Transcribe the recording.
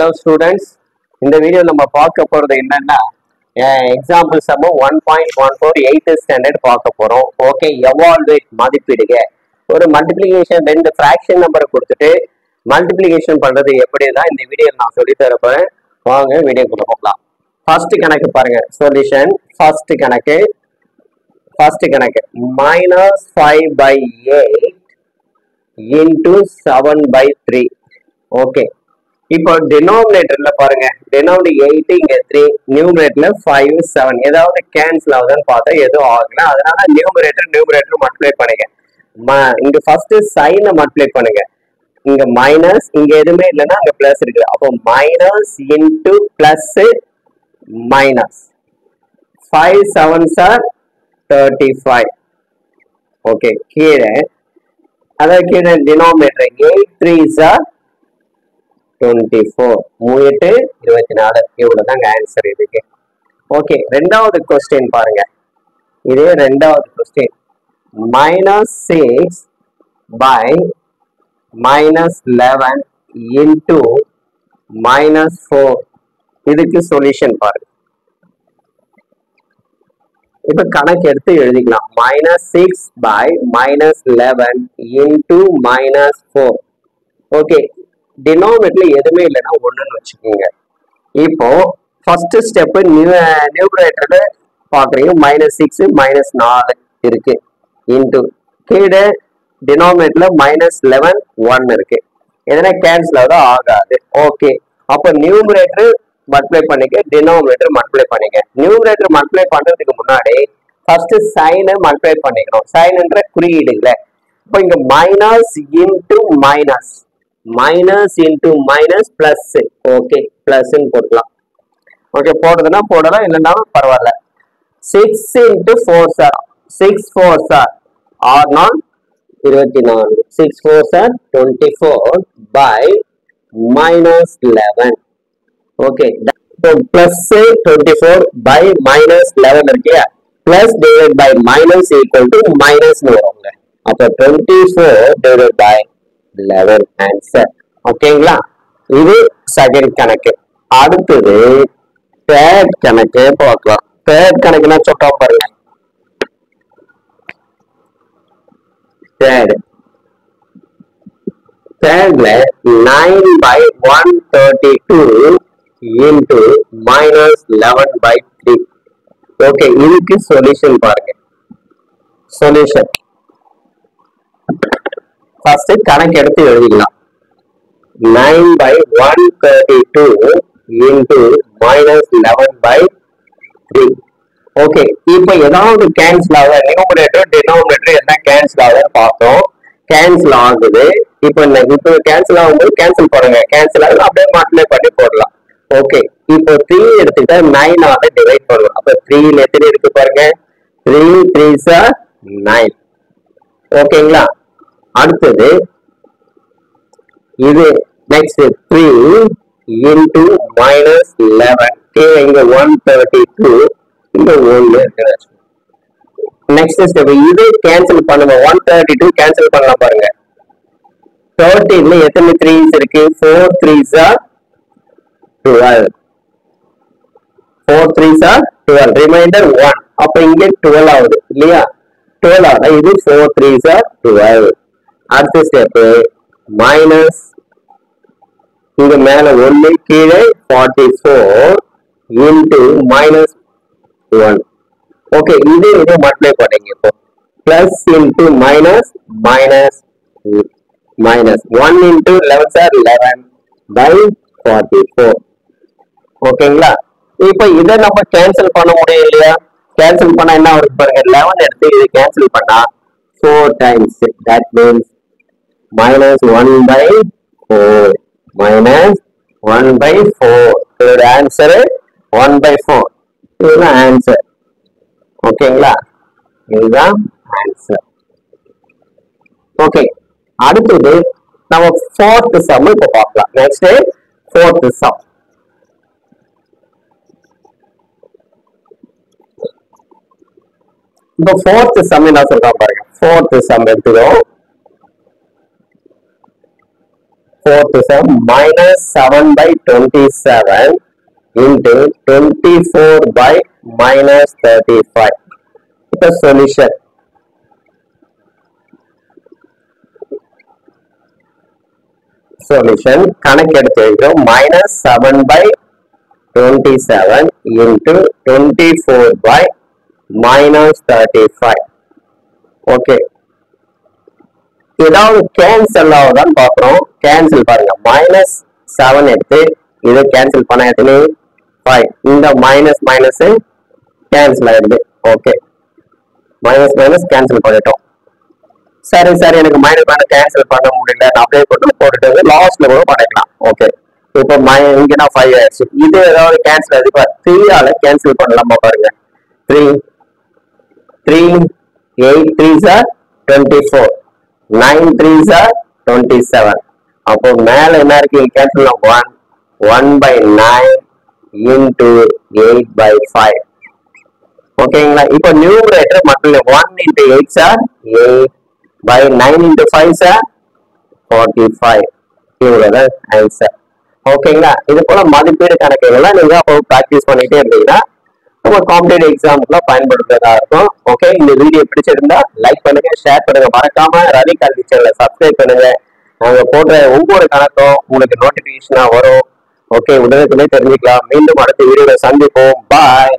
Hello students, இந்த video நம்ம பார்க்க போறது என்னன்னா எக்ஸாம்பிள் சம் 1.14 8th ஸ்டாண்டர்ட் பார்க்க போறோம். ஓகே, எவால்வேட் மதிப்பிடுக. ஒரு மல்டிப்ளிகேஷன் ரெண்டு ஃபிராக்ஷன் நம்பரை கொடுத்துட்டு மல்டிப்ளிகேஷன் பண்றது எப்படிதான் இந்த வீடியோல நான் சொல்லி தர போறேன். வாங்க வீடியோக்குள்ள போகலாம். ஃபர்ஸ்ட் கணக்கு பாருங்க. சொல்யூஷன் ஃபர்ஸ்ட் கணக்கு -5/8 into 7/3. ஓகே, இப்போ டினாமினேட்டர்ல பாருங்க, டினாமினேட்டர் 8 இங்க 3, நியூமரேட்டர்ல 5 7. ஏதாவது கேன்சல் ஆகுதுன்னு பார்த்தா எதுவும் ஆகல. அதனால நியூமரேட்டர் மல்டிப்ளை பண்ணுங்க. இங்க ஃபர்ஸ்ட் சைனை மல்டிப்ளை பண்ணுங்க. இங்க மைனஸ், இங்க எதுவுமே இல்லைன்னா அங்க பிளஸ் இருக்கு. அப்போ minus into plus minus 5 7s are 35. Okay, கீழே அதாவது கீழே டினாமினேட்டர் 8 3s are 24, 24 இவ்வளவுதாங்க ஆன்சர் இதுக்கு. ஓகே, ரெண்டாவது क्वेश्चन பாருங்க. இதே ரெண்டாவது क्वेश्चन -6 by -11 into -4. இதுக்கு சொல்யூஷன் பாருங்க. இப்ப கணக்கு எடுத்து எழுதிக்கலாம். -6 by -11 into -4. ஓகே, டினாமினேட்டர்ல எதுவுமே இல்லைன்னா ஒண்ணுன்னு வச்சுக்கோங்க. இப்போ ஃபர்ஸ்ட் ஸ்டெப் நியூமரேட்டர்ல பாக்குறீங்க, -6 -4 இருக்கு இன்டு கீழே டினாமினேட்டர்ல -11 1 இருக்கு. எதனா கேன்சல் ஆகாது. ஓகே, அப்போ நியூமரேட்டர் மல்டிப்ளை பண்ணிக்க, டினாமினேட்டர் மல்டிப்ளை பண்ணிக்க. நியூமரேட்டர் மல்டிப்ளை பண்றதுக்கு முன்னாடி ஃபர்ஸ்ட் சைனை மல்டிப்ளை பண்ணிக்கணும். சைன்ன்ற குறியீடுல இப்போ இங்க minus into minus, minus into minus plus. Okay, plus போடலாம். ஓகே, போடுறதுன்னா போடலாம், இல்லைன்னாலும் பரவாயில்ல. 6 into 4 sir 6 4 sir 24, 6 4 sir 24 by -11. Okay, plus 24 by -11 இருக்கு. Plus divide by minus equal to minus வருவாங்க. அப்போ 24 டிவைட் பை 11 ஆன்சர். ஓகேங்களா, இது செகண்ட் கணக்கு. அடுத்தது தேர்ட் கணக்கு பார்க்கலாம். தேர்ட் கணக்குனா சொக்கா பாருங்க. தேர்ட்ல 9/132 into -11/3. ஓகே, இதுக்கு சொல்யூஷன் பாருங்க. சொல்யூஷன் ஃபர்ஸ்ட் கணக்கு எடுத்து எழுதிக்கலாம். 9/132 into -11/3. ஓகே, இப்போ ஏதாவது கேன்சல் ஆகுது. நியூமரேட்டர் டினாமினேட்டர் என்ன கேன்சல் ஆகுதுன்னு பார்த்தோம். கேன்சல் ஆகுது. இப்போ கேன்சல் ஆகும்போது கேன்சல் பண்ணுங்க. கேன்சல் ஆகுது, அப்படியே மல்டிப்ளை பண்ணி போடலாம். ஓகே, இப்போ 3 எடுத்துக்கிட்டா 9 ஆல டிவைட் பண்ணுவோம். அப்ப 3ல எத்தனை இருக்கு பாருங்க, 3 3s are 9. ஓகேங்களா, அடுத்தது இது நெக்ஸ்ட் 3 into -11. இங்க 132, இங்க 1 இருக்கு. நெக்ஸ்ட் ஸ்டெப் இது கேன்சல் பண்ணுங்க. 132 கேன்சல் பண்ணலாம் பாருங்க. 13ல எத்தனை 3s இருக்கு, 4 3s are 12. 4 3s are 12. Reminder 1. அப்ப இங்க 12 ஆகுது இல்லையா? 12 ஆகுது. இது 4 3s are 12. அடுத்த ஸ்டெப் மைனஸ், இங்க மேல 1 கீழே 44 into -1. ஓகே, இது மல்டிப்ளை பண்ணீங்க. இப்போ plus into minus minus minus 1 into 11s are 11 by 44. ஓகேங்களா, இப்போ இதை நம்ம கேன்சல் பண்ண முடியும் இல்லையா? கேன்சல் பண்ணா என்ன வருது பாருங்க. 11 எடுத்து இது கேன்சல் பண்ணா 4 times. that means -1/4 -1/4. இதோட ஆன்சர் 1/4. இதுதான் ஆன்சர். ஓகேங்களா, இதுதான் ஆன்சர். ஓகே, அடுத்தது நம்ம ஃபோர்த் சம் இப்ப பார்க்கலாம். Next fourth some. இப்போ ஃபோர்த் சம் என்ன சொல்றான் பாருங்க. ஃபோர்த் சம் எடுத்துக்கிறோம். 4 is minus 7 by 27 into 24 by minus 35. The solution. Solution கணக்கெடுத்து minus 7 by 27 into 24 by minus 35. Okay. ஏதாவது கேன்சல் ஆகுதான்னு பார்க்குறோம். கேன்சல் பாருங்க, மைனஸ் 7 எடுத்து இதை கேன்சல் பண்ண எத்தனை 5. இந்த மைனஸ் மைனஸ் கேன்சல் ஆயிடுது. ஓகே, மைனஸ் மைனஸ் கேன்சல் பண்ணிட்டோம். சரி சரி, எனக்கு மைனஸ் மைனஸ் கேன்சல் பண்ண முடியல, நான் அப்படியே போட்டுட்டு லாஸ்ட்ல கூட பண்ணிக்கலாம். ஓகே, இப்போ இங்க நான் 5 ஆயிடுச்சு. இது ஏதாவது கேன்சல் ஆகுது, இப்போ 3ஆல கேன்சல் பண்ணலாமா பாருங்க. 3 8 3s are 24, 9 3s are 27. அப்போ மேல என்ன இருக்கு கேன்சல் 1 by 9 into 8 by 5. ஓகேங்களா? இப்போ நியூமரேட்டர் மட்டும் 1 into 8s are 8 by 9 into 5s are 45. இவ்வளவுதான் ஆன்சர். ஓகேங்களா? இது போல மதிப்பீடு கணக்குகள்லாம் நீங்க அப்போ பிராக்டிஸ் பண்ணிட்டே இருந்தீங்கன்னா நம்ம காம்படிட்டிவ் எக்ஸாமுக்குலாம் பயன்படுத்துறதா இருக்கும். ஓகே, இந்த வீடியோ பிடிச்சிருந்தா லைக் பண்ணுங்க, ஷேர் பண்ணுங்க, மறக்காம ரவி கல்வி சேனலை சப்ஸ்கிரைப் பண்ணுங்க. நாங்க போடுற ஒவ்வொரு கணக்கும் உங்களுக்கு நோட்டிபிகேஷனா வரும். ஓகே, உடனே தெரிஞ்சுக்கலாம். மீண்டும் அடுத்த வீடியோல சந்திப்போம். பாய்.